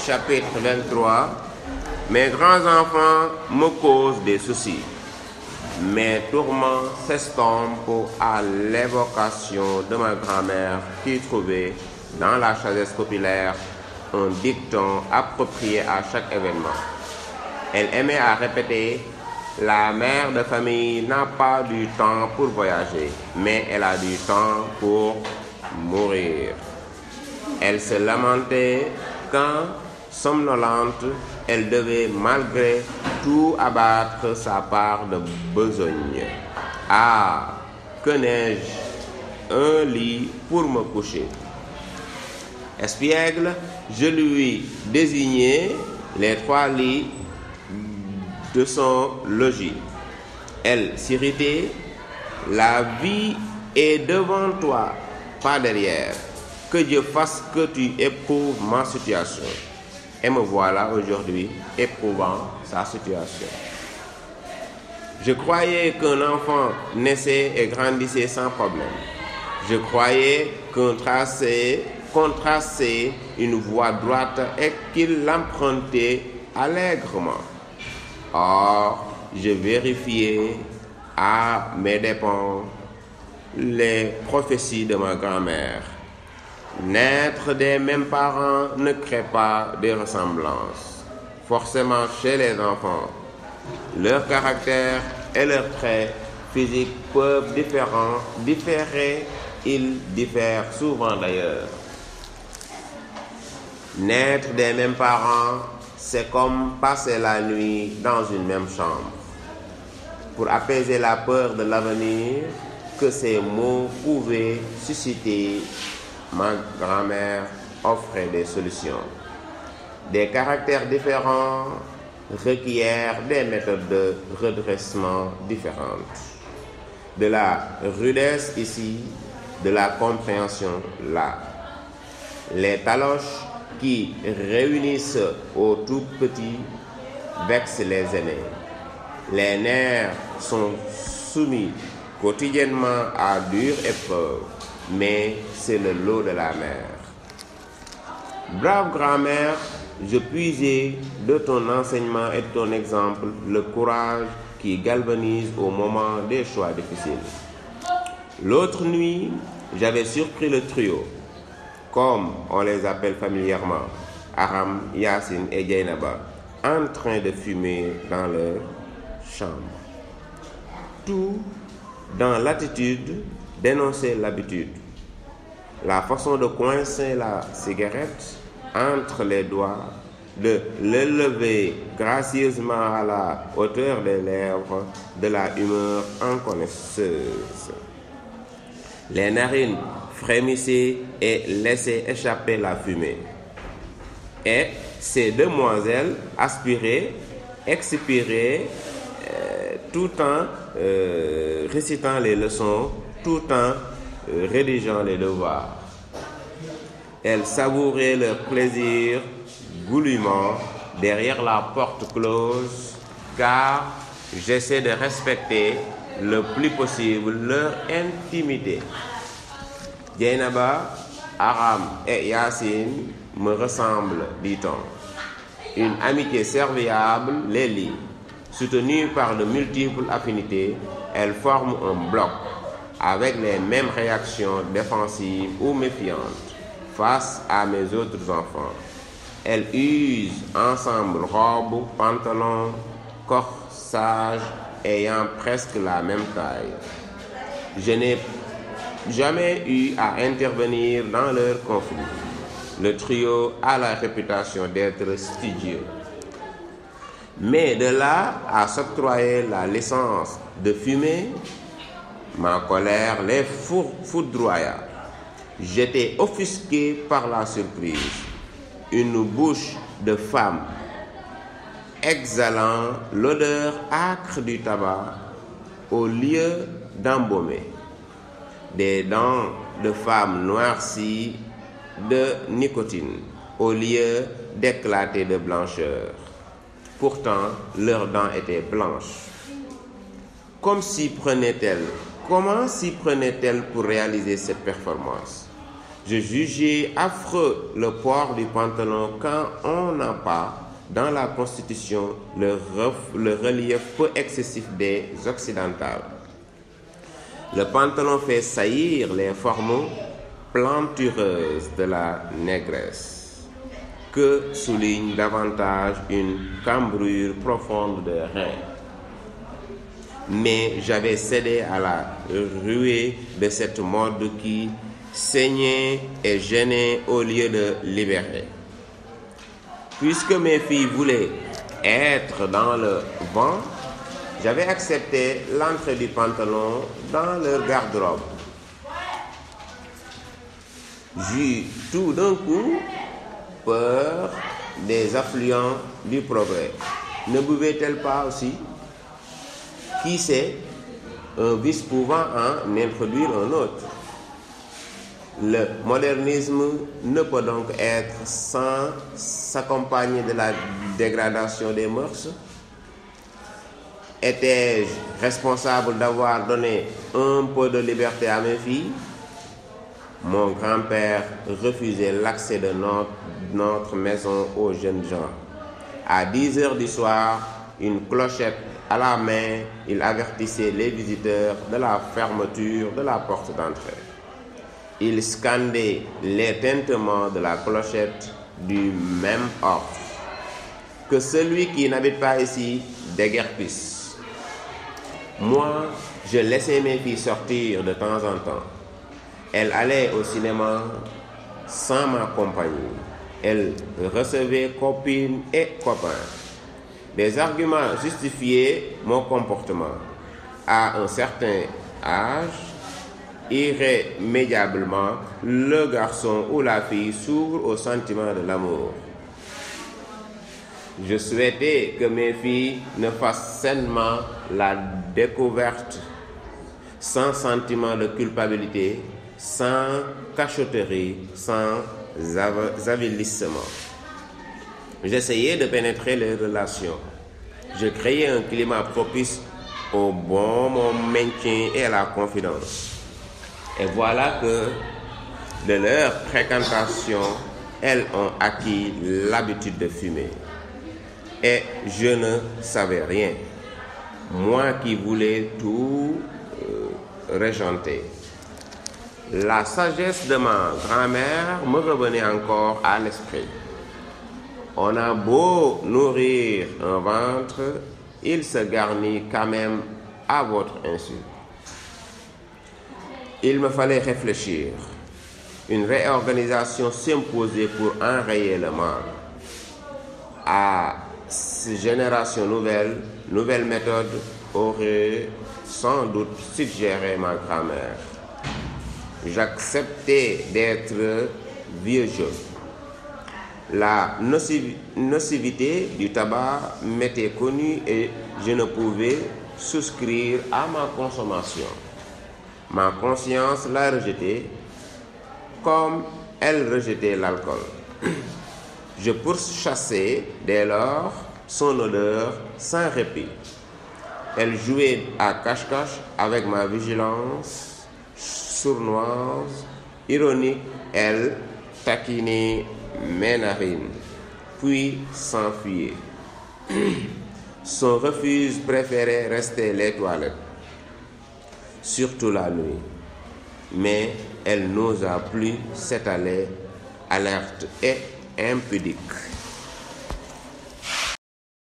Chapitre 23. Mes grands-enfants me causent des soucis. Mes tourments s'estompent à l'évocation de ma grand-mère qui trouvait dans la sagesse populaire un dicton approprié à chaque événement. Elle aimait à répéter: la mère de famille n'a pas du temps pour voyager, mais elle a du temps pour mourir. Elle se lamentait quand, somnolente, elle devait malgré tout abattre sa part de besogne. Ah, que n'ai-je un lit pour me coucher. Espiègle, je lui désignai les 3 lits de son logis. Elle s'irritait: la vie est devant toi, pas derrière. Que Dieu fasse que tu éprouves ma situation. Et me voilà aujourd'hui éprouvant sa situation. Je croyais qu'un enfant naissait et grandissait sans problème. Je croyais qu'on traçait une voie droite et qu'il l'empruntait allègrement. Or, je vérifiais à mes dépens les prophéties de ma grand-mère. Naître des mêmes parents ne crée pas des ressemblances. Forcément, chez les enfants, leur caractère et leurs traits physiques peuvent différer. Ils diffèrent souvent d'ailleurs. Naître des mêmes parents, c'est comme passer la nuit dans une même chambre. Pour apaiser la peur de l'avenir que ces mots pouvaient susciter, ma grand-mère offrait des solutions. Des caractères différents requièrent des méthodes de redressement différentes. De la rudesse ici, de la compréhension là. Les taloches qui réunissent aux tout petits vexent les aînés. Les nerfs sont soumis quotidiennement à dure épreuve, mais c'est le lot de la mère. Brave grand-mère, je puisais de ton enseignement et de ton exemple le courage qui galvanise au moment des choix difficiles. L'autre nuit, j'avais surpris le trio, comme on les appelle familièrement, Aram, Yacine et Dieynaba, en train de fumer dans leur chambre. Tout dans l'attitude d'énoncer l'habitude. La façon de coincer la cigarette entre les doigts, de l'élever gracieusement à la hauteur des lèvres, de la humeur enconnaisseuse. Les narines frémissaient et laissaient échapper la fumée. Et ces demoiselles aspiraient, expiraient, tout en récitant les leçons, tout en rédigeant les devoirs. Elles savouraient leur plaisir goulûment derrière la porte close, car j'essaie de respecter le plus possible leur intimité. Dieynaba, Aram et Yacine me ressemblent, dit-on. Une amitié serviable les lie. Soutenues par de multiples affinités, elles forment un bloc avec les mêmes réactions défensives ou méfiantes face à mes autres enfants. Elles usent ensemble robes, pantalons, corsages ayant presque la même taille. Je n'ai jamais eu à intervenir dans leur conflit. Le trio a la réputation d'être studieux. Mais de là à s'octroyer la licence de fumer, ma colère les foudroya. J'étais offusqué par la surprise. Une bouche de femme exhalant l'odeur âcre du tabac au lieu d'embaumer. Des dents de femme noircies de nicotine au lieu d'éclater de blancheur. Pourtant, leurs dents étaient blanches. Comment s'y prenait-elle pour réaliser cette performance? Je jugeais affreux le port du pantalon quand on n'a pas dans la Constitution le relief peu excessif des occidentales. Le pantalon fait saillir les formes plantureuses de la négresse, que souligne davantage une cambrure profonde de reins. Mais j'avais cédé à la ruée de cette mode qui saignait et gênait au lieu de libérer. Puisque mes filles voulaient être dans le vent, j'avais accepté l'entrée du pantalon dans leur garde-robe. J'eus tout d'un coup peur des affluents du progrès. Ne pouvait-elle pas aussi? Qui sait, un vice pouvant en introduire un autre. Le modernisme ne peut donc être sans s'accompagner de la dégradation des mœurs. Étais-je responsable d'avoir donné un peu de liberté à mes filles? Mon grand-père refusait l'accès de notre maison aux jeunes gens. À 10 heures du soir, une clochette à la main, il avertissait les visiteurs de la fermeture de la porte d'entrée. Il scandait les tintements de la clochette du même ordre. Que celui qui n'habite pas ici déguerpisse. Moi, je laissais mes filles sortir de temps en temps. Elles allaient au cinéma sans ma compagnie. Elles recevaient copines et copains. Des arguments justifiaient mon comportement. À un certain âge, irrémédiablement, le garçon ou la fille s'ouvre au sentiment de l'amour. Je souhaitais que mes filles ne fassent sainement la découverte sans sentiment de culpabilité, sans cachotterie, sans avilissement. J'essayais de pénétrer les relations. Je créais un climat propice au bon maintien et à la confidence. Et voilà que, de leur fréquentation, elles ont acquis l'habitude de fumer. Et je ne savais rien. Moi qui voulais tout régenter. La sagesse de ma grand-mère me revenait encore à l'esprit. On a beau nourrir un ventre, il se garnit quand même à votre insu. Il me fallait réfléchir. Une réorganisation s'imposait pour enrayer le mal. À ces générations nouvelles méthodes auraient sans doute suggéré ma grand-mère. J'acceptais d'être vieux jeu. La nocivité du tabac m'était connue et je ne pouvais souscrire à ma consommation. Ma conscience l'a rejeté comme elle rejetait l'alcool. Je pourchassais dès lors son odeur sans répit. Elle jouait à cache-cache avec ma vigilance sournoise, ironique. Elle taquinait mes narines, puis s'enfuyait. Son refuge préféré restait les toilettes, surtout la nuit. Mais elle n'osa plus s'étaler, alerte et impudique.